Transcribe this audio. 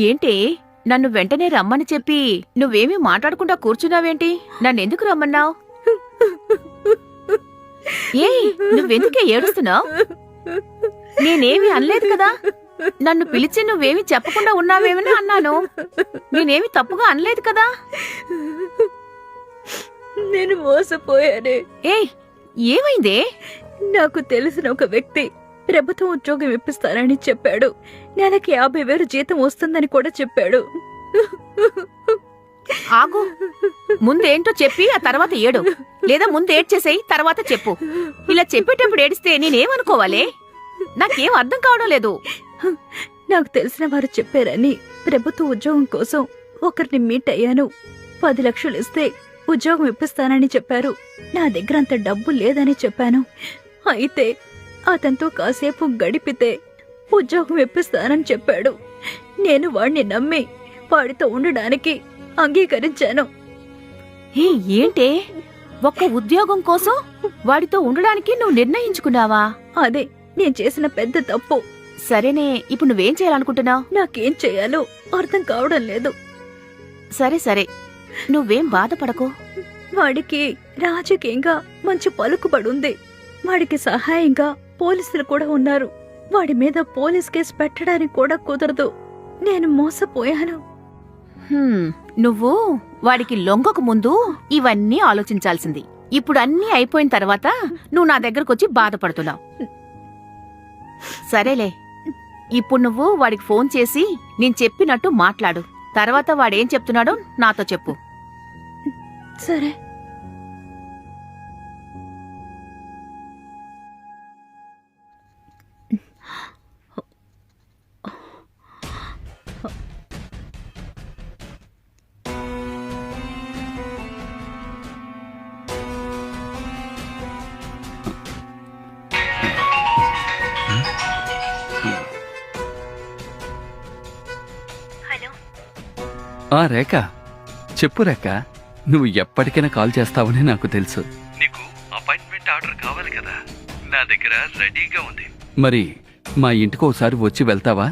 ఏంటి నన్ను వెంటనే రమ్మని చెప్పి నువ్వేమీ మాట్లాడకుండా కూర్చున్నావేంటి? నన్నెందుకు రమ్మన్నావు? ఏయ్, నువ్వెందుకే ఏడుస్తున్నావు? నేనేమి అనలేదు కదా. నన్ను పిలిచి నువ్వేమి చెప్పకుండా ఉన్నావేమని అన్నాను. నేనేమి తప్పుగా అనలేదు కదా. నేను మోసపోయానే. ఏయ్, ఏమైందే? నాకు తెలిసిన ఒక వ్యక్తి ప్రభుత్వం ఉద్యోగం ఇప్పిస్తానని చెప్పాడు. నెలకి 50,000 జీతం వస్తుందని కూడా చెప్పాడు. ఆగు, ముందేంటో చెప్పి ఆ తర్వాత ఏడు, లేదా ముందు ఏడ్చేసేయి తర్వాత చెప్పు. ఇలా చెప్పేటప్పుడు ఏడిస్తే నేనేమనుకోవాలి? నాకేం అర్థం కావడం లేదు. నాకు తెలిసిన వారు చెప్పారని ప్రభుత్వ ఉద్యోగం కోసం ఒకరిని మీట్ అయ్యాను. 10 లక్షలు ఇస్తే ఉద్యోగం ఇప్పిస్తానని చెప్పారు. నా దగ్గర అంత డబ్బు లేదని చెప్పాను. అయితే అతనితో కాసేపు గడిపితే ఉద్యోగం ఇప్పిస్తానని చెప్పాడు. నేను వాడిని నమ్మి వాడితో ఉండడానికి అంగీకరించాను. ఏ ఏంటే, ఒక్క ఉద్యోగం కోసం వాడితో ఉండడానికి నువ్వు నిర్ణయించుకున్నావా? అదే నేను చేసిన పెద్ద తప్పు. సరేనే, ఇప్పుడు నువ్వేం చేయాలనుకుంటున్నావు? నాకేం చేయాలో అర్థం కావడం లేదు. సరే సరే, నువ్వేం బాధపడకు. వాడికి రాజకీయంగా మంచి పలుకుబడుంది. వాడికి సహాయంగా పోలీసులు కూడా ఉన్నారు. వాడి మీద పోలీస్ కేసు పెట్టడానికి కూడా కుదరదు. నేను మోసపోయాను. నువ్వు వాడికి లొంగక ముందు ఇవన్నీ ఆలోచించాల్సింది. ఇప్పుడు అన్నీ అయిపోయిన తర్వాత నువ్వు నా దగ్గరకొచ్చి బాధపడుతున్నావు. సరేలే, ఇప్పుడు నువ్వు వాడికి ఫోన్ చేసి నేను చెప్పినట్టు మాట్లాడు. తర్వాత వాడేం చెప్తున్నాడో నాతో చెప్పు. సరే. రేఖ, చెప్పు రేఖ. నువ్వు ఎప్పటికైనా కాల్ చేస్తావని నాకు తెలుసు. నీకు అపాయింట్మెంట్ ఆర్డర్ కావాలి కదా, నా దగ్గర రెడీగా ఉంది. మరి మా ఇంటికి ఒకసారి వచ్చి వెళ్తావా?